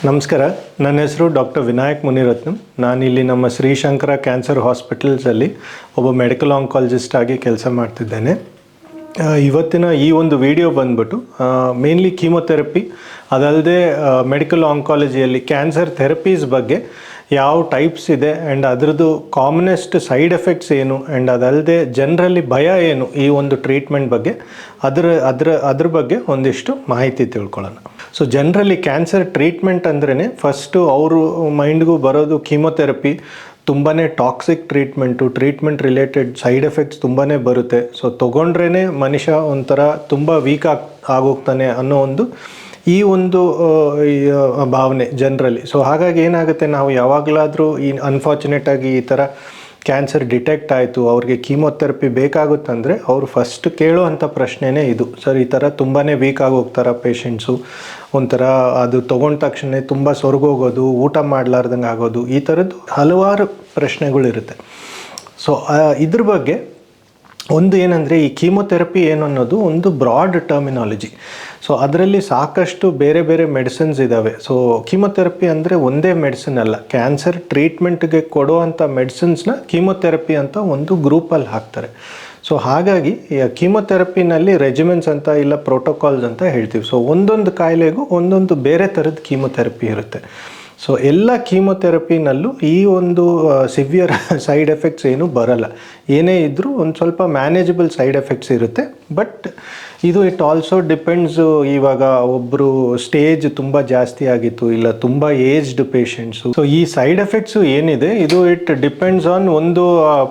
ನಮಸ್ಕಾರ. ನನ್ನ ಹೆಸರು ಡಾಕ್ಟರ್ ವಿನಾಯಕ್ ಮುನಿರತ್ನಂ. ನಾನಿಲ್ಲಿ ನಮ್ಮ ಶ್ರೀಶಂಕರ ಕ್ಯಾನ್ಸರ್ ಹಾಸ್ಪಿಟಲ್ಸಲ್ಲಿ ಒಬ್ಬ ಮೆಡಿಕಲ್ ಆಂಕಾಲಜಿಸ್ಟ್ ಆಗಿ ಕೆಲಸ ಮಾಡ್ತಿದ್ದೇನೆ. ಇವತ್ತಿನ ಈ ಒಂದು ವಿಡಿಯೋ ಬಂದ್ಬಿಟ್ಟು ಮೇನ್ಲಿ ಕೀಮೊಥೆರಪಿ ಅದಲ್ಲದೆ ಮೆಡಿಕಲ್ ಆಂಕಾಲಜಿಯಲ್ಲಿ ಕ್ಯಾನ್ಸರ್ ಥೆರಪೀಸ್ ಬಗ್ಗೆ ಯಾವ ಟೈಪ್ಸ್ ಇದೆ ಆ್ಯಂಡ್ ಅದರದ್ದು ಕಾಮನೆಸ್ಟ್ ಸೈಡ್ ಎಫೆಕ್ಟ್ಸ್ ಏನು ಆ್ಯಂಡ್ ಅದಲ್ಲದೆ ಜನರಲ್ಲಿ ಭಯ ಏನು ಈ ಒಂದು ಟ್ರೀಟ್ಮೆಂಟ್ ಬಗ್ಗೆ ಅದ್ರ ಬಗ್ಗೆ ಒಂದಿಷ್ಟು ಮಾಹಿತಿ ತಿಳ್ಕೊಳ್ಳೋಣ. ಸೊ ಜನರಲಿ ಕ್ಯಾನ್ಸರ್ ಟ್ರೀಟ್ಮೆಂಟ್ ಅಂದ್ರೇ ಫಸ್ಟು ಅವರು ಮೈಂಡ್ಗೂ ಬರೋದು ಕೀಮೊಥೆರಪಿ ತುಂಬಾ toxic treatment related side effects ತುಂಬಾ ಬರುತ್ತೆ. ಸೊ ತೊಗೊಂಡ್ರೇ ಮನುಷ್ಯ ಒಂಥರ ತುಂಬ ವೀಕ್ ಆಗೋಗ್ತಾನೆ ಅನ್ನೋ ಈ ಒಂದು ಭಾವನೆ ಜನರಲಿ. ಸೊ ಹಾಗಾಗಿ ಏನಾಗುತ್ತೆ, ನಾವು ಯಾವಾಗಲಾದರೂ ಅನ್ಫಾರ್ಚುನೇಟಾಗಿ ಈ ಥರ ಕ್ಯಾನ್ಸರ್ ಡಿಟೆಕ್ಟ್ ಆಯಿತು, ಅವ್ರಿಗೆ ಕೀಮೊಥೆರಪಿ ಬೇಕಾಗುತ್ತಂದರೆ ಅವರು ಫಸ್ಟ್ ಕೇಳೋವಂಥ ಪ್ರಶ್ನೆನೇ ಇದು. ಸರ್, ಈ ಥರ ತುಂಬಾ ವೀಕ್ ಆಗೋಗ್ತಾರ ಪೇಷಂಟ್ಸು, ಒಂಥರ ಅದು ತೊಗೊಂಡ ತಕ್ಷಣ ತುಂಬ ಸೊರಗೋಗೋದು, ಊಟ ಮಾಡಲಾರ್ದಂಗೆ ಆಗೋದು, ಈ ಥರದ್ದು ಹಲವಾರು ಪ್ರಶ್ನೆಗಳಿರುತ್ತೆ. ಸೊ ಇದ್ರ ಬಗ್ಗೆ ಒಂದು ಏನಂದರೆ, ಈ ಕೀಮೊಥೆರಪಿ ಏನು ಅನ್ನೋದು ಒಂದು ಬ್ರಾಡ್ ಟರ್ಮಿನಾಲಜಿ. ಸೊ ಅದರಲ್ಲಿ ಸಾಕಷ್ಟು ಬೇರೆ ಬೇರೆ ಮೆಡಿಸಿನ್ಸ್ ಇದ್ದಾವೆ. ಸೊ ಕೀಮೊಥೆರಪಿ ಅಂದರೆ ಒಂದೇ ಮೆಡಿಸಿನ್ ಅಲ್ಲ, ಕ್ಯಾನ್ಸರ್ ಟ್ರೀಟ್ಮೆಂಟ್ಗೆ ಕೊಡುವಂಥ ಮೆಡಿಸಿನ್ಸ್ನ ಕೀಮೊಥೆರಪಿ ಅಂತ ಒಂದು ಗ್ರೂಪಲ್ಲಿ ಹಾಕ್ತಾರೆ. ಸೊ ಹಾಗಾಗಿ ಕೀಮೊಥೆರಪಿನಲ್ಲಿ ರೆಜಿಮೆನ್ಸ್ ಅಂತ ಇಲ್ಲ ಪ್ರೋಟೋಕಾಲ್ಸ್ ಅಂತ ಹೇಳ್ತೀವಿ. ಸೊ ಒಂದೊಂದು ಕಾಯಿಲೆಗೂ ಒಂದೊಂದು ಬೇರೆ ಥರದ ಕೀಮೊಥೆರಪಿ ಇರುತ್ತೆ. ಸೊ ಎಲ್ಲ ಕೀಮೊಥೆರಪಿನಲ್ಲೂ ಈ ಒಂದು ಸಿವಿಯರ್ ಸೈಡ್ ಎಫೆಕ್ಟ್ಸ್ ಏನೂ ಬರಲ್ಲ. ಏನೇ ಇದ್ದರೂ ಒಂದು ಸ್ವಲ್ಪ ಮ್ಯಾನೇಜಬಲ್ ಸೈಡ್ ಎಫೆಕ್ಟ್ಸ್ ಇರುತ್ತೆ. But it also depends. ಇವಾಗ ಒಬ್ಬರು ಸ್ಟೇಜ್ ತುಂಬ ಜಾಸ್ತಿ ಆಗಿತ್ತು, ಇಲ್ಲ ತುಂಬ ಏಜ್ಡ್ ಪೇಷಂಟ್ಸು. ಸೊ ಈ ಸೈಡ್ ಎಫೆಕ್ಟ್ಸು ಏನಿದೆ ಇಟ್ ಡಿಪೆಂಡ್ಸ್ ಆನ್ ಒಂದು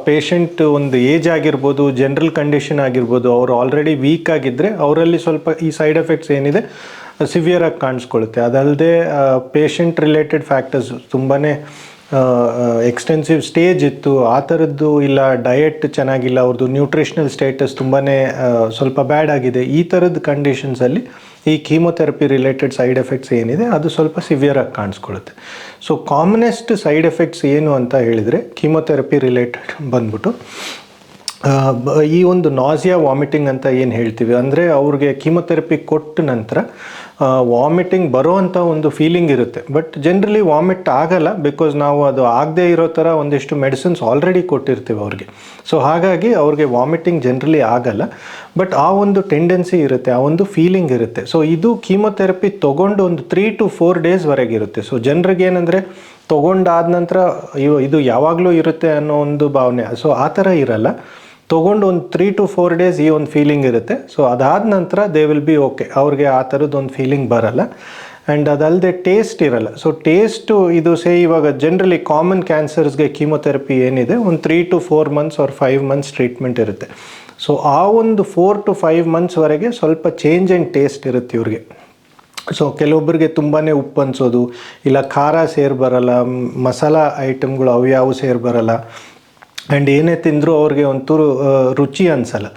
ಪೇಷಂಟ್ ಒಂದು ಏಜ್ ಆಗಿರ್ಬೋದು, ಜನರಲ್ ಕಂಡೀಷನ್ ಆಗಿರ್ಬೋದು. ಅವರು ಆಲ್ರೆಡಿ ವೀಕ್ ಆಗಿದ್ದರೆ ಅವರಲ್ಲಿ ಸ್ವಲ್ಪ ಈ ಸೈಡ್ ಎಫೆಕ್ಟ್ಸ್ ಏನಿದೆ ಸಿವಿಯರಾಗಿ ಕಾಣಿಸ್ಕೊಳ್ಳುತ್ತೆ. ಅದಲ್ಲದೆ ಪೇಷಂಟ್ ರಿಲೇಟೆಡ್ ಫ್ಯಾಕ್ಟರ್ಸ್ ತುಂಬಾ ಎಕ್ಸ್ಟೆನ್ಸಿವ್ ಸ್ಟೇಜ್ ಇತ್ತು, ಆ ಥರದ್ದು, ಇಲ್ಲ ಡಯಟ್ ಚೆನ್ನಾಗಿಲ್ಲ, ಅವ್ರದ್ದು ನ್ಯೂಟ್ರಿಷನಲ್ ಸ್ಟೇಟಸ್ ತುಂಬಾ ಸ್ವಲ್ಪ ಬ್ಯಾಡ್ ಆಗಿದೆ, ಈ ಥರದ ಕಂಡೀಷನ್ಸಲ್ಲಿ ಈ ಕೀಮೊಥೆರಪಿ ರಿಲೇಟೆಡ್ ಸೈಡ್ ಎಫೆಕ್ಟ್ಸ್ ಏನಿದೆ ಅದು ಸ್ವಲ್ಪ ಸಿವಿಯರಾಗಿ ಕಾಣಿಸ್ಕೊಳ್ಳುತ್ತೆ. ಸೊ ಕಾಮನೆಸ್ಟ್ ಸೈಡ್ ಎಫೆಕ್ಟ್ಸ್ ಏನು ಅಂತ ಹೇಳಿದರೆ, ಕೀಮೊಥೆರಪಿ ರಿಲೇಟೆಡ್ ಬಂದ್ಬಿಟ್ಟು ಈ ಒಂದು ನಾಸಿಯಾ ವಾಮಿಟಿಂಗ್ ಅಂತ ಏನು ಹೇಳ್ತೀವಿ, ಅಂದರೆ ಅವ್ರಿಗೆ ಕೀಮೊಥೆರಪಿ ಕೊಟ್ಟ ನಂತರ ವಾಮಿಟಿಂಗ್ ಬರೋ ಅಂಥ ಒಂದು ಫೀಲಿಂಗ್ ಇರುತ್ತೆ. ಬಟ್ ಜನರಲಿ ವಾಮಿಟ್ ಆಗಲ್ಲ, ಬಿಕಾಸ್ ನಾವು ಅದು ಆಗದೇ ಇರೋ ಥರ ಒಂದಿಷ್ಟು ಮೆಡಿಸಿನ್ಸ್ ಆಲ್ರೆಡಿ ಕೊಟ್ಟಿರ್ತೀವಿ ಅವ್ರಿಗೆ. ಸೊ ಹಾಗಾಗಿ ಅವ್ರಿಗೆ ವಾಮಿಟಿಂಗ್ ಜನರಲಿ ಆಗಲ್ಲ, ಬಟ್ ಆ ಒಂದು ಟೆಂಡೆನ್ಸಿ ಇರುತ್ತೆ, ಆ ಒಂದು ಫೀಲಿಂಗ್ ಇರುತ್ತೆ. ಸೊ ಇದು ಕೀಮೊಥೆರಪಿ ತೊಗೊಂಡು ಒಂದು 3 to 4 ಡೇಸ್ವರೆಗೆ ಇರುತ್ತೆ. ಸೊ ಜನರಿಗೆ ಏನಂದರೆ ತೊಗೊಂಡಾದ ನಂತರ ಇದು ಯಾವಾಗಲೂ ಇರುತ್ತೆ ಅನ್ನೋ ಒಂದು ಭಾವನೆ. ಸೊ ಆ ಥರ ಇರಲ್ಲ, ತೊಗೊಂಡು ಒಂದು 3 to 4 ಡೇಸ್ ಈ ಒಂದು ಫೀಲಿಂಗ್ ಇರುತ್ತೆ. ಸೊ ಅದಾದ ನಂತರ ದೇ ವಿಲ್ ಬಿ ಓಕೆ, ಅವ್ರಿಗೆ ಆ ಥರದ್ದೊಂದು ಫೀಲಿಂಗ್ ಬರಲ್ಲ. ಆ್ಯಂಡ್ ಅದಲ್ಲದೆ ಟೇಸ್ಟ್ ಇರಲ್ಲ. ಸೊ ಟೇಸ್ಟು ಇವಾಗ ಜನರಲಿ ಕಾಮನ್ ಕ್ಯಾನ್ಸರ್ಸ್ಗೆ ಕೀಮೊಥೆರಪಿ ಏನಿದೆ ಒಂದು 3 to 4 months or 5 months treatment ಇರುತ್ತೆ. ಸೊ ಆ ಒಂದು 4 to 5 monthsವರೆಗೆ ಸ್ವಲ್ಪ ಚೇಂಜ್ ಆ್ಯಂಡ್ ಟೇಸ್ಟ್ ಇರುತ್ತೆ ಇವ್ರಿಗೆ. ಸೊ ಕೆಲವೊಬ್ಬರಿಗೆ ತುಂಬಾ ಉಪ್ಪು ಅನಿಸೋದು, ಇಲ್ಲ ಖಾರ ಸೇರಿ ಬರಲ್ಲ, ಮಸಾಲ ಐಟಮ್ಗಳು ಅವ್ಯಾವು ಸೇರಿ ಬರಲ್ಲ, ಆ್ಯಂಡ್ ಏನೇ ತಿಂದರೂ ಅವ್ರಿಗೆ ಒಂಚೂರು ರುಚಿ ಅನಿಸಲ್ಲ.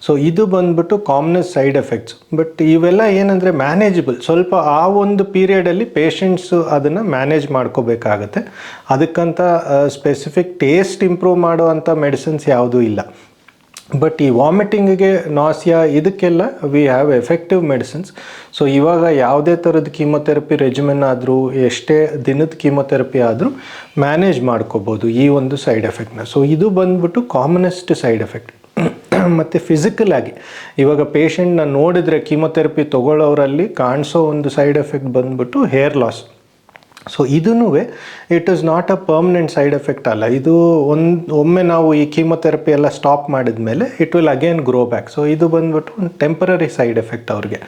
ಸೊ ಇದು ಬಂದ್ಬಿಟ್ಟು ಕಾಮನೆಸ್ಟ್ ಸೈಡ್ ಎಫೆಕ್ಟ್ಸ್. ಬಟ್ ಇವೆಲ್ಲ ಏನಂದರೆ ಮ್ಯಾನೇಜಬಲ್. ಸ್ವಲ್ಪ ಆ ಒಂದು ಪೀರಿಯಡಲ್ಲಿ ಪೇಷಂಟ್ಸು ಅದನ್ನು ಮ್ಯಾನೇಜ್ ಮಾಡ್ಕೋಬೇಕಾಗತ್ತೆ. ಅದಕ್ಕಂತ ಸ್ಪೆಸಿಫಿಕ್ ಟೇಸ್ಟ್ ಇಂಪ್ರೂವ್ ಮಾಡೋ ಅಂಥ ಮೆಡಿಸಿನ್ಸ್ ಯಾವುದೂ ಇಲ್ಲ. ಬಟ್ ಈ ವಾಮಿಟಿಂಗಿಗೆ, ನಾಸಿಯಾ, ಇದಕ್ಕೆಲ್ಲ we have effective medicines. So ಇವಾಗ ಯಾವುದೇ ಥರದ ಕೀಮೊಥೆರಪಿ ರೆಜಿಮೆನ್ ಆದರೂ, ಎಷ್ಟೇ ದಿನದ ಕೀಮೊಥೆರಪಿ ಆದರೂ ಮ್ಯಾನೇಜ್ ಮಾಡ್ಕೋಬೋದು ಈ ಒಂದು ಸೈಡ್ ಎಫೆಕ್ಟ್ನ. ಸೊ ಇದು ಬಂದ್ಬಿಟ್ಟು ಕಾಮನೆಸ್ಟ್ ಸೈಡ್ ಎಫೆಕ್ಟ್. ಮತ್ತು ಫಿಸಿಕಲ್ ಆಗಿ ಇವಾಗ ಪೇಷಂಟ್ನ ನೋಡಿದರೆ ಕೀಮೊಥೆರಪಿ ತೊಗೊಳ್ಳೋರಲ್ಲಿ ಕಾಣಿಸೋ ಒಂದು ಸೈಡ್ ಎಫೆಕ್ಟ್ ಬಂದ್ಬಿಟ್ಟು ಹೇರ್ ಲಾಸ್. ಸೊ ಇದೂ it is not a permanent side effect ಅಲ್ಲ. ಇದು ಒಮ್ಮೆ ನಾವು ಈ ಕೀಮೊಥೆರಪಿ ಎಲ್ಲ ಸ್ಟಾಪ್ ಮಾಡಿದ ಮೇಲೆ it will again grow back. So ಇದು ಬಂದ್ಬಿಟ್ಟು ಒಂದು ಟೆಂಪರರಿ ಸೈಡ್ ಎಫೆಕ್ಟ್ ಅವ್ರಿಗೆ.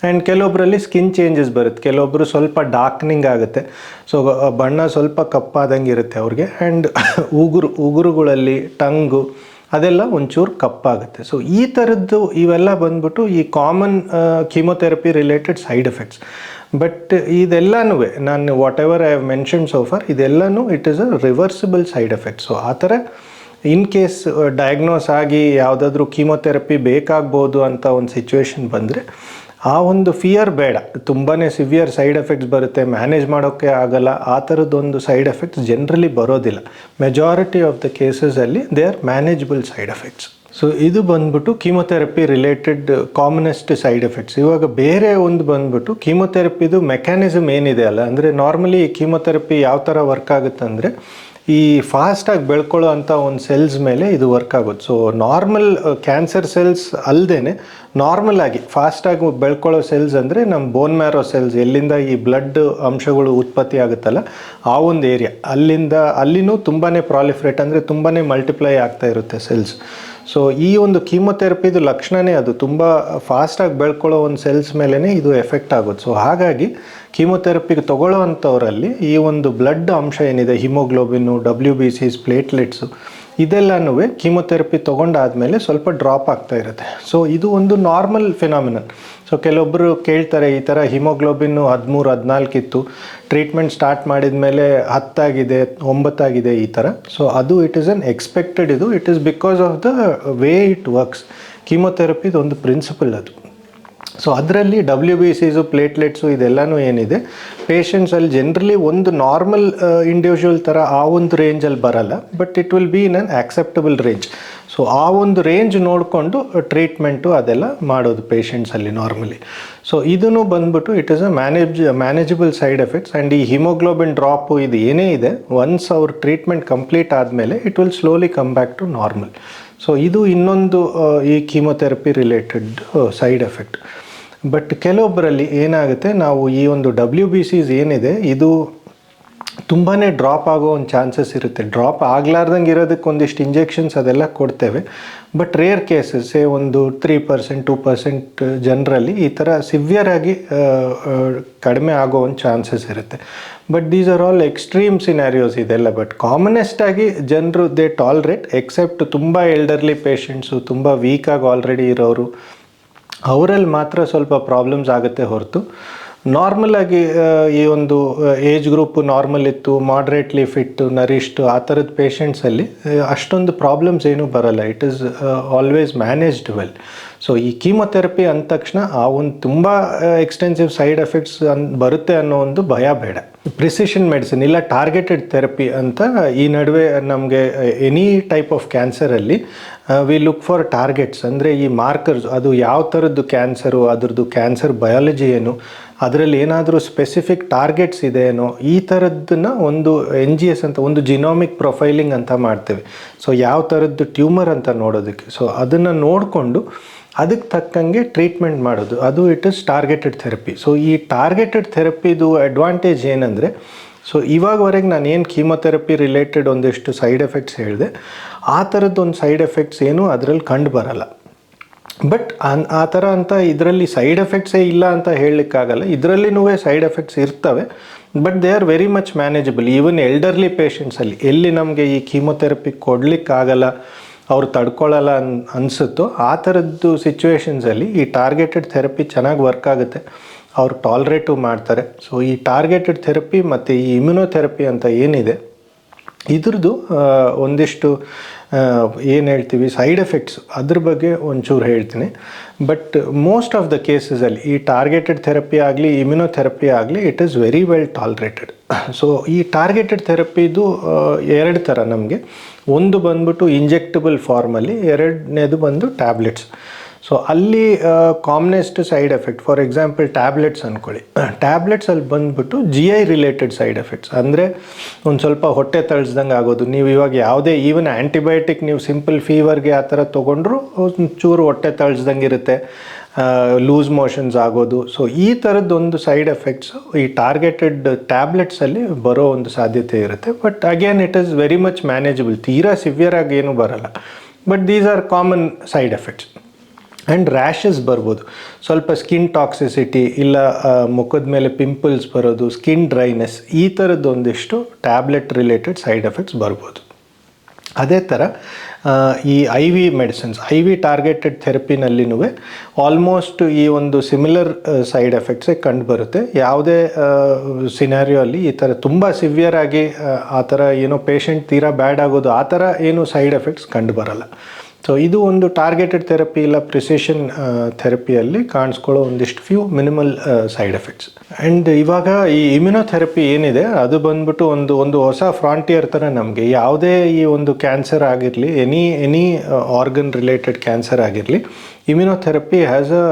ಆ್ಯಂಡ್ ಕೆಲವೊಬ್ಬರಲ್ಲಿ ಸ್ಕಿನ್ ಚೇಂಜಸ್ ಬರುತ್ತೆ, ಕೆಲವೊಬ್ಬರು ಸ್ವಲ್ಪ ಡಾರ್ಕ್ನಿಂಗ್ ಆಗುತ್ತೆ. ಸೊ ಬಣ್ಣ ಸ್ವಲ್ಪ ಕಪ್ಪಾದಂಗೆ ಇರುತ್ತೆ ಅವ್ರಿಗೆ. ಆ್ಯಂಡ್ ಉಗುರುಗಳಲ್ಲಿ ಟಂಗು ಅದೆಲ್ಲ ಒಂಚೂರು ಕಪ್ಪಾಗುತ್ತೆ. ಸೊ ಈ ಥರದ್ದು ಇವೆಲ್ಲ ಬಂದ್ಬಿಟ್ಟು ಈ common chemotherapy related side effects. But ಇದೆಲ್ಲನೂ ನಾನು whatever I have mentioned so far, ಇದೆಲ್ಲನೂ it is a reversible side effect. So ಆ ಥರ ಇನ್ ಕೇಸ್ ಡಯಾಗ್ನೋಸ್ ಆಗಿ ಯಾವುದಾದ್ರೂ ಕೀಮೊಥೆರಪಿ ಬೇಕಾಗ್ಬೋದು ಅಂತ ಒಂದು ಸಿಚುವೇಶನ್ ಬಂದರೆ ಆ ಒಂದು ಫಿಯರ್ ಬೇಡ. ತುಂಬಾ ಸಿವಿಯರ್ ಸೈಡ್ ಎಫೆಕ್ಟ್ಸ್ ಬರುತ್ತೆ, ಮ್ಯಾನೇಜ್ ಮಾಡೋಕ್ಕೆ ಆಗಲ್ಲ, ಆ ಥರದ್ದೊಂದು ಸೈಡ್ ಎಫೆಕ್ಟ್ಸ್ ಜನರಲಿ ಬರೋದಿಲ್ಲ. ಮೆಜಾರಿಟಿ ಆಫ್ ದ ಕೇಸಸಲ್ಲಿ they are manageable side effects. So ಇದು ಬಂದ್ಬಿಟ್ಟು chemotherapy related commonest side effects. ಇವಾಗ ಬೇರೆ ಒಂದು ಬಂದ್ಬಿಟ್ಟು ಕೀಮೊಥೆರಪಿದು ಮೆಕ್ಯಾನಿಸಮ್ ಏನಿದೆ ಅಲ್ಲ, ಅಂದರೆ ನಾರ್ಮಲಿ ಕೀಮೊಥೆರಪಿ ಯಾವ ಥರ ವರ್ಕ್ ಆಗುತ್ತೆ ಅಂದರೆ ಈ ಫಾಸ್ಟಾಗಿ ಬೆಳ್ಕೊಳ್ಳೋ ಅಂಥ ಒಂದು ಸೆಲ್ಸ್ ಮೇಲೆ ಇದು ವರ್ಕ್ ಆಗುತ್ತೆ. ಸೊ ನಾರ್ಮಲ್ ಕ್ಯಾನ್ಸರ್ ಸೆಲ್ಸ್ ಅಲ್ಲದೆ ನಾರ್ಮಲ್ ಆಗಿ ಫಾಸ್ಟಾಗಿ ಬೆಳ್ಕೊಳ್ಳೋ ಸೆಲ್ಸ್ ಅಂದರೆ ನಮ್ಮ ಬೋನ್ ಮ್ಯಾರೋ ಸೆಲ್ಸ್, ಎಲ್ಲಿಂದ ಈ ಬ್ಲಡ್ ಅಂಶಗಳು ಉತ್ಪತ್ತಿ ಆಗುತ್ತಲ್ಲ ಆ ಒಂದು ಏರಿಯಾ, ಅಲ್ಲಿನೂ ತುಂಬಾ ಪ್ರಾಲಿಫ್ರೇಟ್ ಅಂದರೆ ತುಂಬಾ ಮಲ್ಟಿಪ್ಲೈ ಆಗ್ತಾ ಇರುತ್ತೆ ಸೆಲ್ಸ್. ಸೊ ಈ ಒಂದು ಕೀಮೊಥೆರಪಿದು ಲಕ್ಷಣವೇ ಅದು, ತುಂಬ ಫಾಸ್ಟಾಗಿ ಬೆಳ್ಕೊಳ್ಳೋ ಒಂದು ಸೆಲ್ಸ್ ಮೇಲೇ ಇದು ಎಫೆಕ್ಟ್ ಆಗುತ್ತೆ. ಸೊ ಹಾಗಾಗಿ ಕೀಮೊಥೆರಪಿಗೆ ತೊಗೊಳ್ಳೋ ಅಂಥವರಲ್ಲಿ ಈ ಒಂದು ಬ್ಲಡ್ ಅಂಶ ಏನಿದೆ, ಹಿಮೋಗ್ಲೋಬಿನ್ನು, WBCs, ಪ್ಲೇಟ್ಲೆಟ್ಸು, ಇದೆಲ್ಲನೂ ಕೀಮೊಥೆರಪಿ ತೊಗೊಂಡಾದಮೇಲೆ ಸ್ವಲ್ಪ ಡ್ರಾಪ್ ಆಗ್ತಾ ಇರುತ್ತೆ. ಸೊ ಇದು ಒಂದು ನಾರ್ಮಲ್ ಫಿನಾಮಿನನ್. ಸೊ ಕೆಲವೊಬ್ಬರು ಕೇಳ್ತಾರೆ, ಈ ಥರ ಹಿಮೋಗ್ಲೋಬಿನ್ನು 13, 14 ಇತ್ತು, ಟ್ರೀಟ್ಮೆಂಟ್ ಸ್ಟಾರ್ಟ್ ಮಾಡಿದ ಮೇಲೆ 10 ಆಗಿದೆ, 9 ಆಗಿದೆ ಈ ಥರ. ಸೊ ಅದು it is unexpected, it is because of the way it works. ಕೀಮೊಥೆರಪಿದು ಒಂದು ಪ್ರಿನ್ಸಿಪಲ್ ಅದು. ಸೊ ಅದರಲ್ಲಿ WBCಸು, ಪ್ಲೇಟ್ಲೆಟ್ಸು ಇದೆಲ್ಲನೂ ಏನಿದೆ ಪೇಷಂಟ್ಸಲ್ಲಿ ಜನರಲಿ ಒಂದು ನಾರ್ಮಲ್ ಇಂಡಿವಿಜುವಲ್ ಥರ ಆ ಒಂದು ರೇಂಜಲ್ಲಿ ಬರಲ್ಲ, but it will be in an acceptable range. So ಆ ಒಂದು ರೇಂಜ್ ನೋಡಿಕೊಂಡು ಟ್ರೀಟ್ಮೆಂಟು ಅದೆಲ್ಲ ಮಾಡೋದು ಪೇಷಂಟ್ಸಲ್ಲಿ ನಾರ್ಮಲಿ. ಸೊ ಇದನ್ನು ಬಂದ್ಬಿಟ್ಟು it is a manageable side effects. And ಈ ಹಿಮೋಗ್ಲೋಬಿನ್ ಡ್ರಾಪು ಇದು ಏನೇ ಇದೆ, ಒನ್ಸ್ ಅವ್ರ ಟ್ರೀಟ್ಮೆಂಟ್ ಕಂಪ್ಲೀಟ್ ಆದಮೇಲೆ it will slowly come back to normal. So ಇದು ಇನ್ನೊಂದು ಈ chemotherapy related side effect. But ಕೆಲವೊಬ್ಬರಲ್ಲಿ ಏನಾಗುತ್ತೆ, ನಾವು ಈ ಒಂದು WBCs ಏನಿದೆ ಇದು ತುಂಬಾ ಡ್ರಾಪ್ ಆಗೋ ಒಂದು ಚಾನ್ಸಸ್ ಇರುತ್ತೆ. ಡ್ರಾಪ್ ಆಗಲಾರ್ದಂಗೆ ಇರೋದಕ್ಕೆ ಒಂದಿಷ್ಟು ಇಂಜೆಕ್ಷನ್ಸ್ ಅದೆಲ್ಲ ಕೊಡ್ತೇವೆ. ಬಟ್ ರೇರ್ ಕೇಸಸ್ ಒಂದು 3%, 2% ಜನರಲ್ಲಿ ಈ ಥರ ಸಿವಿಯರ್ ಆಗಿ ಕಡಿಮೆ ಆಗೋ ಒಂದು ಚಾನ್ಸಸ್ ಇರುತ್ತೆ. But these are all extreme scenarios ಇದೆಲ್ಲ. ಬಟ್ ಕಾಮನೆಸ್ಟ್ ಆಗಿ ಜನರು ದೇ ಟಾಲ್ರೇಟ್, ಎಕ್ಸೆಪ್ಟ್ ತುಂಬ ಎಲ್ಡರ್ಲಿ ಪೇಷಂಟ್ಸು, ತುಂಬ ವೀಕಾಗಿ ಆಲ್ರೆಡಿ ಇರೋರು, ಅವರಲ್ಲಿ ಮಾತ್ರ ಸ್ವಲ್ಪ ಪ್ರಾಬ್ಲಮ್ಸ್ ಆಗುತ್ತೆ ಹೊರತು ನಾರ್ಮಲಾಗಿ ಈ ಒಂದು ಏಜ್ ಗ್ರೂಪು ನಾರ್ಮಲ್ ಇತ್ತು, ಮಾಡ್ರೇಟ್ಲಿ ಫಿಟ್ಟು, ನರಿಷ್ಟು ಆ ಥರದ ಪೇಷಂಟ್ಸಲ್ಲಿ ಅಷ್ಟೊಂದು ಪ್ರಾಬ್ಲಮ್ಸ್ ಏನೂ ಬರಲ್ಲ. It is always managed well. So ಈ ಕೀಮೊಥೆರಪಿ ಅಂದ ತಕ್ಷಣ ಆ ಒಂದು ತುಂಬ ಎಕ್ಸ್ಟೆನ್ಸಿವ್ ಸೈಡ್ ಎಫೆಕ್ಟ್ಸ್ ಬರುತ್ತೆ ಅನ್ನೋ ಒಂದು ಭಯ ಬೇಡ. ಪ್ರಿಸಿಷನ್ ಮೆಡಿಸಿನ್ ಇಲ್ಲ ಟಾರ್ಗೆಟೆಡ್ ಥೆರಪಿ ಅಂತ ಈ ನಡುವೆ ನಮಗೆ ಎನಿ ಟೈಪ್ ಆಫ್ ಕ್ಯಾನ್ಸರಲ್ಲಿ ವಿ ಲುಕ್ ಫಾರ್ ಟಾರ್ಗೆಟ್ಸ್, ಅಂದರೆ ಈ ಮಾರ್ಕರ್ಸ್, ಅದು ಯಾವ ಥರದ್ದು ಕ್ಯಾನ್ಸರು, ಅದರದ್ದು ಕ್ಯಾನ್ಸರ್ ಬಯಾಲಜಿ ಏನು, ಅದರಲ್ಲಿ ಏನಾದರೂ ಸ್ಪೆಸಿಫಿಕ್ ಟಾರ್ಗೆಟ್ಸ್ ಇದೆ ಏನೋ, ಈ ಥರದ್ದನ್ನು ಒಂದು NGS ಅಂತ ಒಂದು ಜಿನೋಮಿಕ್ ಪ್ರೊಫೈಲಿಂಗ್ ಅಂತ ಮಾಡ್ತೇವೆ. ಸೊ ಯಾವ ಥರದ್ದು ಟ್ಯೂಮರ್ ಅಂತ ನೋಡೋದಕ್ಕೆ. ಸೊ ಅದನ್ನು ನೋಡಿಕೊಂಡು ಅದಕ್ಕೆ ತಕ್ಕಂಗೆ ಟ್ರೀಟ್ಮೆಂಟ್ ಮಾಡೋದು, ಅದು it is targeted therapy. So ಈ ಟಾರ್ಗೆಟೆಡ್ ಥೆರಪಿದು ಅಡ್ವಾಂಟೇಜ್ ಏನಂದರೆ, ಸೊ ಇವಾಗವರೆಗೆ ನಾನು ಏನು ಕೀಮೊಥೆರಪಿ ರಿಲೇಟೆಡ್ ಒಂದಿಷ್ಟು ಸೈಡ್ ಎಫೆಕ್ಟ್ಸ್ ಹೇಳಿದೆ, ಆ ಥರದ್ದು ಒಂದು ಸೈಡ್ ಎಫೆಕ್ಟ್ಸ್ ಏನು ಅದರಲ್ಲಿ ಕಂಡು ಬರಲ್ಲ. ಬಟ್ ಆ ಥರ ಅಂತ ಇದರಲ್ಲಿ ಸೈಡ್ ಎಫೆಕ್ಟ್ಸೇ ಇಲ್ಲ ಅಂತ ಹೇಳಲಿಕ್ಕಾಗಲ್ಲ. ಇದರಲ್ಲಿನೂ ಸೈಡ್ ಎಫೆಕ್ಟ್ಸ್ ಇರ್ತವೆ, but they are very much manageable. Even elderly ಪೇಷಂಟ್ಸಲ್ಲಿ ಎಲ್ಲಿ ನಮಗೆ ಈ ಕೀಮೊಥೆರಪಿ ಕೊಡಲಿಕ್ಕಾಗಲ್ಲ, ಅವ್ರು ತಡ್ಕೊಳ್ಳಲ್ಲ ಅನಿಸುತ್ತೋ ಆ ಥರದ್ದು ಸಿಚುವೇಷನ್ಸಲ್ಲಿ ಈ ಟಾರ್ಗೆಟೆಡ್ ಥೆರಪಿ ಚೆನ್ನಾಗಿ ವರ್ಕ್ ಆಗುತ್ತೆ, ಅವ್ರು ಟಾಲ್ರೇಟು ಮಾಡ್ತಾರೆ. ಸೊ ಈ ಟಾರ್ಗೆಟೆಡ್ ಥೆರಪಿ ಮತ್ತು ಈ ಇಮ್ಯುನೋಥೆರಪಿ ಅಂತ ಏನಿದೆ ಇದ್ರದ್ದು ಒಂದಿಷ್ಟು ಏನು ಹೇಳ್ತೀವಿ ಸೈಡ್ ಎಫೆಕ್ಟ್ಸ್, ಅದ್ರ ಬಗ್ಗೆ ಒಂಚೂರು ಹೇಳ್ತೀನಿ. ಬಟ್ ಮೋಸ್ಟ್ ಆಫ್ ದ ಕೇಸಸಲ್ಲಿ ಈ ಟಾರ್ಗೆಟೆಡ್ ಥೆರಪಿ ಆಗಲಿ ಇಮ್ಯುನೋಥೆರಪಿ ಆಗಲಿ it is very well tolerated. So ಈ ಟಾರ್ಗೆಟೆಡ್ ಥೆರಪಿದು ಎರಡು ಥರ ನಮಗೆ, ಒಂದು ಬಂದ್ಬಿಟ್ಟು ಇಂಜೆಕ್ಟಬಲ್ ಫಾರ್ಮಲ್ಲಿ, ಎರಡನೇದು ಬಂದು ಟ್ಯಾಬ್ಲೆಟ್ಸ್. ಸೊ ಅಲ್ಲಿ commonest side effect, for example tablets ಅಂದ್ಕೊಳ್ಳಿ, ಟ್ಯಾಬ್ಲೆಟ್ಸಲ್ಲಿ ಬಂದುಬಿಟ್ಟು GI ರಿಲೇಟೆಡ್ ಸೈಡ್ ಎಫೆಕ್ಟ್ಸ್, ಅಂದರೆ ಒಂದು ಸ್ವಲ್ಪ ಹೊಟ್ಟೆ ತಳ್ಸ್ದಂಗೆ ಆಗೋದು. ನೀವು ಇವಾಗ ಯಾವುದೇ ಈವನ್ ಆ್ಯಂಟಿಬಯೋಟಿಕ್ ನೀವು ಸಿಂಪಲ್ ಫೀವರ್ಗೆ ಆ ಥರ ತೊಗೊಂಡ್ರು ಒಂಚೂರು ಹೊಟ್ಟೆ ತಳ್ಸ್ದಂಗೆ ಇರುತ್ತೆ, ಲೂಸ್ ಮೋಷನ್ಸ್ ಆಗೋದು. ಸೊ ಈ ಥರದ್ದೊಂದು ಸೈಡ್ ಎಫೆಕ್ಟ್ಸು ಈ ಟಾರ್ಗೆಟೆಡ್ ಟ್ಯಾಬ್ಲೆಟ್ಸಲ್ಲಿ ಬರೋ ಒಂದು ಸಾಧ್ಯತೆ ಇರುತ್ತೆ. But again it is very much manageable, ತೀರಾ ಸಿವಿಯರ್ ಆಗಿ ಏನೂ ಬರಲ್ಲ. But these are common side effects. And rashes ಬರ್ಬೋದು, ಸ್ವಲ್ಪ ಸ್ಕಿನ್ ಟಾಕ್ಸಿಸಿಟಿ, ಇಲ್ಲ ಮುಖದ ಮೇಲೆ ಪಿಂಪಲ್ಸ್ ಬರೋದು, ಸ್ಕಿನ್ ಡ್ರೈನೆಸ್, ಈ ಥರದ್ದೊಂದಿಷ್ಟು ಟ್ಯಾಬ್ಲೆಟ್ ರಿಲೇಟೆಡ್ ಸೈಡ್ ಎಫೆಕ್ಟ್ಸ್ ಬರ್ಬೋದು. ಅದೇ ಥರ ಈ IV ಮೆಡಿಸಿನ್ಸ್, IV ಟಾರ್ಗೆಟೆಡ್ ಥೆರಪಿನಲ್ಲಿನೂ ಆಲ್ಮೋಸ್ಟ್ ಈ ಒಂದು ಸಿಮಿಲರ್ ಸೈಡ್ ಎಫೆಕ್ಟ್ಸೇ ಕಂಡುಬರುತ್ತೆ. ಯಾವುದೇ ಸಿನಾರಿಯೋ ಅಲ್ಲಿ ಈ ಥರ ತುಂಬ ಸಿವಿಯರ್ ಆಗಿ ಆ ಥರ ಏನೋ ಪೇಷಂಟ್ ತೀರಾ ಬ್ಯಾಡ್ ಆಗೋದು ಆ ಥರ ಏನು ಸೈಡ್ ಎಫೆಕ್ಟ್ಸ್ ಕಂಡು ಬರಲ್ಲ. ಸೊ ಇದು ಒಂದು ಟಾರ್ಗೆಟೆಡ್ ಥೆರಪಿ ಇಲ್ಲ ಪ್ರಿಸಿಷನ್ ಥೆರಪಿಯಲ್ಲಿ ಕಾಣಿಸ್ಕೊಳ್ಳೋ ಒಂದಿಷ್ಟು few minimal side effects. And ಇವಾಗ ಈ ಇಮ್ಯುನೊಥೆರಪಿ ಏನಿದೆ ಅದು ಬಂದ್ಬಿಟ್ಟು ಒಂದು ಹೊಸ ಫ್ರಾಂಟಿಯರ್ ಥರ ನಮಗೆ ಯಾವುದೇ ಈ ಒಂದು ಕ್ಯಾನ್ಸರ್ ಆಗಿರಲಿ, ಎನಿ ಆರ್ಗನ್ ರಿಲೇಟೆಡ್ ಕ್ಯಾನ್ಸರ್ ಆಗಿರಲಿ, immunotherapy has a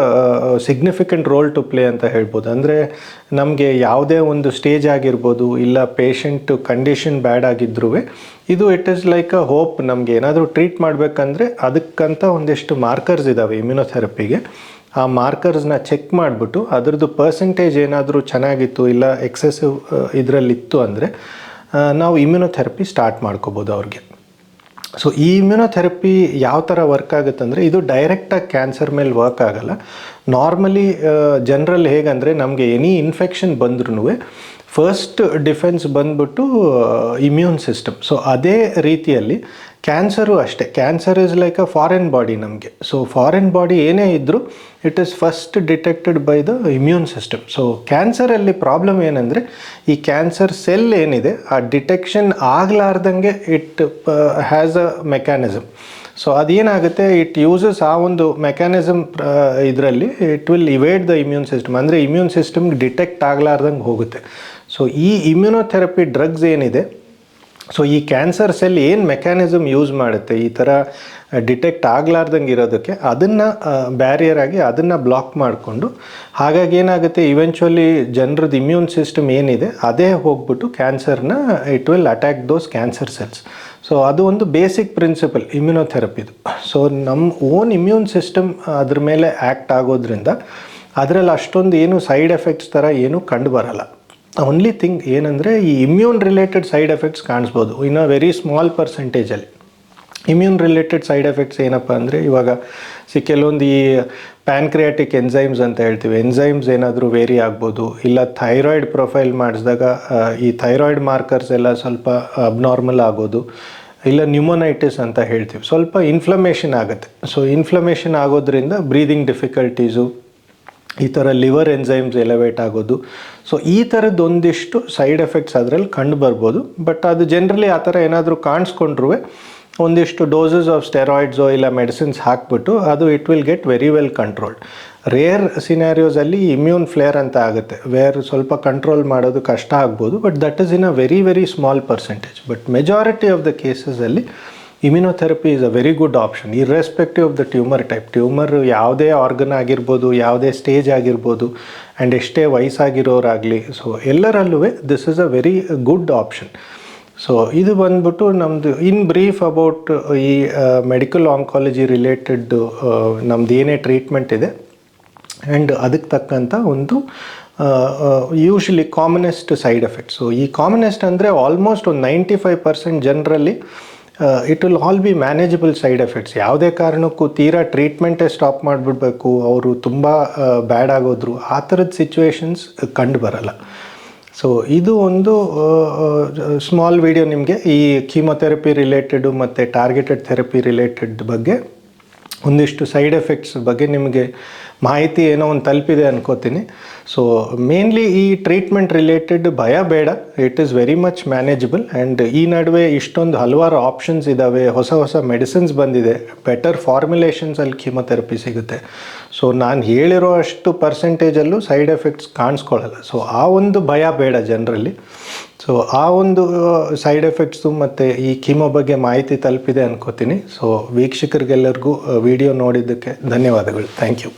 significant role to play ಅಂತ ಹೇಳ್ಬೋದು. ಅಂದರೆ ನಮಗೆ ಯಾವುದೇ ಒಂದು ಸ್ಟೇಜ್ ಆಗಿರ್ಬೋದು ಇಲ್ಲ ಪೇಷಂಟ್ ಕಂಡೀಷನ್ ಬ್ಯಾಡ್ ಆಗಿದ್ರೂ ಇದು it is like a hope. ನಮಗೆ ಏನಾದರೂ ಟ್ರೀಟ್ ಮಾಡಬೇಕಂದ್ರೆ ಅದಕ್ಕಂತ ಒಂದಿಷ್ಟು ಮಾರ್ಕರ್ಸ್ ಇದ್ದಾವೆ ಇಮ್ಯುನೊಥೆರಪಿಗೆ. ಆ ಮಾರ್ಕರ್ಸ್ನ ಚೆಕ್ ಮಾಡಿಬಿಟ್ಟು ಅದರದ್ದು ಪರ್ಸೆಂಟೇಜ್ ಏನಾದರೂ ಚೆನ್ನಾಗಿತ್ತು ಇಲ್ಲ ಎಕ್ಸೆಸಿವ್ ಇದರಲ್ಲಿತ್ತು ಅಂದರೆ ನಾವು ಇಮ್ಯುನೊಥೆರಪಿ ಸ್ಟಾರ್ಟ್ ಮಾಡ್ಕೋಬೋದು ಅವ್ರಿಗೆ. ಸೊ ಈ ಇಮ್ಯುನೊಥೆರಪಿ ಯಾವ ಥರ ವರ್ಕ್ ಆಗುತ್ತೆ ಅಂದರೆ ಇದು ಡೈರೆಕ್ಟಾಗಿ ಕ್ಯಾನ್ಸರ್ ಮೇಲೆ ವರ್ಕ್ ಆಗೋಲ್ಲ. ನಾರ್ಮಲಿ ಜನರಲ್ ಹೇಗಂದರೆ ನಮಗೆ ಎನಿ ಇನ್ಫೆಕ್ಷನ್ ಬಂದ್ರೂ ಫಸ್ಟ್ ಡಿಫೆನ್ಸ್ ಬಂದ್ಬಿಟ್ಟು ಇಮ್ಯೂನ್ ಸಿಸ್ಟಮ್. ಸೊ ಅದೇ ರೀತಿಯಲ್ಲಿ ಕ್ಯಾನ್ಸರು ಅಷ್ಟೇ. Cancer is like a foreign body ನಮಗೆ. ಸೊ ಫಾರಿನ್ ಬಾಡಿ ಏನೇ ಇದ್ದರೂ it is first detected by the immune system. So ಕ್ಯಾನ್ಸರಲ್ಲಿ ಪ್ರಾಬ್ಲಮ್ ಏನಂದರೆ ಈ ಕ್ಯಾನ್ಸರ್ ಸೆಲ್ ಏನಿದೆ ಆ ಡಿಟೆಕ್ಷನ್ ಆಗಲಾರ್ದಂಗೆ it has a mechanism. So ಅದೇನಾಗುತ್ತೆ, ಇಟ್ ಯೂಸಸ್ ಆ ಒಂದು ಮೆಕ್ಯಾನಿಸಮ್ ಇದರಲ್ಲಿ it will evade the immune system. ಅಂದರೆ ಇಮ್ಯೂನ್ ಸಿಸ್ಟಮ್ಗೆ ಡಿಟೆಕ್ಟ್ ಆಗಲಾರ್ದಂಗೆ ಹೋಗುತ್ತೆ. ಸೊ ಈ ಇಮ್ಯುನೊಥೆರಪಿ ಡ್ರಗ್ಸ್ ಏನಿದೆ, ಸೊ ಈ ಕ್ಯಾನ್ಸರ್ ಸೆಲ್ ಏನು ಮೆಕ್ಯಾನಿಸಮ್ ಯೂಸ್ ಮಾಡುತ್ತೆ ಈ ಥರ ಡಿಟೆಕ್ಟ್ ಆಗಲಾರ್ದಂಗೆ ಇರೋದಕ್ಕೆ, ಅದನ್ನು ಬ್ಯಾರಿಯರ್ ಆಗಿ ಅದನ್ನು ಬ್ಲಾಕ್ ಮಾಡಿಕೊಂಡು, ಹಾಗಾಗಿ ಏನಾಗುತ್ತೆ ಇವೆಂಚುವಲಿ ಜನರದ್ದು ಇಮ್ಯೂನ್ ಸಿಸ್ಟಮ್ ಏನಿದೆ ಅದೇ ಹೋಗ್ಬಿಟ್ಟು ಕ್ಯಾನ್ಸರ್ನ it will attack those cancer cells. So ಅದು ಒಂದು ಬೇಸಿಕ್ ಪ್ರಿನ್ಸಿಪಲ್ ಇಮ್ಯುನೊಥೆರಪಿದು. ಸೊ ನಮ್ಮ ಓನ್ ಇಮ್ಯೂನ್ ಸಿಸ್ಟಮ್ ಅದ್ರ ಮೇಲೆ ಆ್ಯಕ್ಟ್ ಆಗೋದ್ರಿಂದ ಅದರಲ್ಲಿ ಅಷ್ಟೊಂದು ಏನು ಸೈಡ್ ಎಫೆಕ್ಟ್ಸ್ ಥರ ಏನೂ ಕಂಡು ಬರಲ್ಲ. ಓನ್ಲಿ ಥಿಂಗ್ ಏನಂದರೆ ಈ ಇಮ್ಯೂನ್ ರಿಲೇಟೆಡ್ ಸೈಡ್ ಎಫೆಕ್ಟ್ಸ್ ಕಾಣಿಸ್ಬೋದು ಇನ್ನು ವೆರಿ ಸ್ಮಾಲ್ ಪರ್ಸೆಂಟೇಜಲ್ಲಿ. ಇಮ್ಯೂನ್ ರಿಲೇಟೆಡ್ ಸೈಡ್ ಎಫೆಕ್ಟ್ಸ್ ಏನಪ್ಪ ಅಂದರೆ ಇವಾಗ ಕೆಲವೊಂದು ಈ ಪ್ಯಾನ್ಕ್ರಿಯಾಟಿಕ್ ಎನ್ಸೈಮ್ಸ್ ಅಂತ ಹೇಳ್ತೀವಿ, ಎನ್ಸೈಮ್ಸ್ ಏನಾದರೂ ವೇರಿ ಆಗ್ಬೋದು. ಇಲ್ಲ ಥೈರಾಯ್ಡ್ ಪ್ರೊಫೈಲ್ ಮಾಡಿಸಿದಾಗ ಈ ಥೈರಾಯ್ಡ್ ಮಾರ್ಕರ್ಸ್ ಎಲ್ಲ ಸ್ವಲ್ಪ ಅಬ್ನಾರ್ಮಲ್ ಆಗೋದು. ಇಲ್ಲ ನ್ಯೂಮೊನೈಟಿಸ್ ಅಂತ ಹೇಳ್ತೀವಿ, ಸ್ವಲ್ಪ ಇನ್ಫ್ಲಮೇಷನ್ ಆಗುತ್ತೆ. ಸೊ ಇನ್ಫ್ಲಮೇಷನ್ ಆಗೋದ್ರಿಂದ ಬ್ರೀದಿಂಗ್ ಡಿಫಿಕಲ್ಟೀಸು, ಈ ಥರ ಲಿವರ್ ಎನ್ಸೈಮ್ಸ್ ಎಲಿವೇಟ್ ಆಗೋದು. ಸೊ ಈ ಥರದ್ದು ಒಂದಿಷ್ಟು ಸೈಡ್ ಎಫೆಕ್ಟ್ಸ್ ಅದರಲ್ಲಿ ಕಂಡು ಬರ್ಬೋದು. ಬಟ್ ಅದು ಜನರಲಿ ಆ ಥರ ಏನಾದರೂ ಕಾಣಿಸ್ಕೊಂಡ್ರೂ ಒಂದಿಷ್ಟು ಡೋಸಸ್ ಆಫ್ ಸ್ಟೆರಾಯ್ಡ್ಸೋ ಇಲ್ಲ ಮೆಡಿಸಿನ್ಸ್ ಹಾಕ್ಬಿಟ್ಟು ಅದು it will get very well controlled. Rare ಸಿನಾರಿಯೋಸಲ್ಲಿ ಇಮ್ಯೂನ್ ಫ್ಲೇರ್ ಅಂತ ಆಗುತ್ತೆ, ವೇರ್ ಸ್ವಲ್ಪ ಕಂಟ್ರೋಲ್ ಮಾಡೋದು ಕಷ್ಟ ಆಗ್ಬೋದು. But that is in a very very small percentage. But majority of the ಕೇಸಸಲ್ಲಿ immunotherapy is a very good option irrespective of the tumour type. Tumour ಯಾವುದೇ organ ಆಗಿರ್ಬೋದು, ಯಾವುದೇ ಸ್ಟೇಜ್ ಆಗಿರ್ಬೋದು, ಆ್ಯಂಡ್ ಎಷ್ಟೇ ವಯಸ್ಸಾಗಿರೋರಾಗಲಿ, ಸೊ ಎಲ್ಲರಲ್ಲೂ this is a very good option. So ಇದು ಬಂದ್ಬಿಟ್ಟು ನಮ್ಮದು ಇನ್ ಬ್ರೀಫ್ ಅಬೌಟ್ ಈ ಮೆಡಿಕಲ್ ಆಂಕಾಲಜಿ ರಿಲೇಟೆಡ್ ನಮ್ದು ಏನೇ ಟ್ರೀಟ್ಮೆಂಟ್ ಇದೆ ಆ್ಯಂಡ್ ಅದಕ್ಕೆ ತಕ್ಕಂಥ ಒಂದು usually commonest side effects. So ಈ ಕಾಮನೆಸ್ಟ್ ಅಂದರೆ ಆಲ್ಮೋಸ್ಟ್ ಒಂದು 95% ಜನರಲ್ಲಿ it will all B manageable side effects. ಯಾವುದೇ ಕಾರಣಕ್ಕೂ ತೀರಾ ಟ್ರೀಟ್ಮೆಂಟೇ ಸ್ಟಾಪ್ ಮಾಡಿಬಿಡ್ಬೇಕು, ಅವರು ತುಂಬ ಬ್ಯಾಡ್ ಆಗೋದ್ರು, ಆ ಥರದ ಸಿಚುವೇಶನ್ಸ್ ಕಂಡು ಬರಲ್ಲ. ಸೊ ಇದು ಒಂದು ಸ್ಮಾಲ್ ವಿಡಿಯೋ ನಿಮಗೆ ಈ ಕೀಮೊಥೆರಪಿ ರಿಲೇಟೆಡು ಮತ್ತು ಟಾರ್ಗೆಟೆಡ್ ಥೆರಪಿ ರಿಲೇಟೆಡ್ ಬಗ್ಗೆ ಒಂದಿಷ್ಟು ಸೈಡ್ ಎಫೆಕ್ಟ್ಸ್ ಬಗ್ಗೆ ನಿಮಗೆ ಮಾಹಿತಿ ಏನೋ ಒಂದು ತಲುಪಿದೆ ಅನ್ಕೋತೀನಿ. ಸೊ ಮೇನ್ಲಿ ಈ ಟ್ರೀಟ್ಮೆಂಟ್ ರಿಲೇಟೆಡ್ ಭಯ ಬೇಡ, it is very much manageable. And ಈ ನಡುವೆ ಇಷ್ಟೊಂದು ಹಲವಾರು ಆಪ್ಷನ್ಸ್ ಇದ್ದಾವೆ, ಹೊಸ ಮೆಡಿಸಿನ್ಸ್ ಬಂದಿದೆ, ಬೆಟರ್ ಫಾರ್ಮುಲೇಷನ್ಸಲ್ಲಿ ಕೀಮೊಥೆರಪಿ ಸಿಗುತ್ತೆ. ಸೊ ನಾನು ಹೇಳಿರೋ ಅಷ್ಟು ಪರ್ಸೆಂಟೇಜಲ್ಲೂ ಸೈಡ್ ಎಫೆಕ್ಟ್ಸ್ ಕಾಣಿಸ್ಕೊಳ್ಳಲ್ಲ. ಸೊ ಆ ಒಂದು ಭಯ ಬೇಡ ಜನರಲ್ಲಿ. ಸೊ ಆ ಒಂದು ಸೈಡ್ ಎಫೆಕ್ಟ್ಸು ಮತ್ತು ಈ ಕೀಮೋ ಬಗ್ಗೆ ಮಾಹಿತಿ ತಲುಪಿದೆ ಅನ್ಕೋತೀನಿ. ಸೊ ವೀಕ್ಷಕರಿಗೆಲ್ಲರಿಗೂ ವಿಡಿಯೋ ನೋಡಿದ್ದಕ್ಕೆ ಧನ್ಯವಾದಗಳು. Thank you.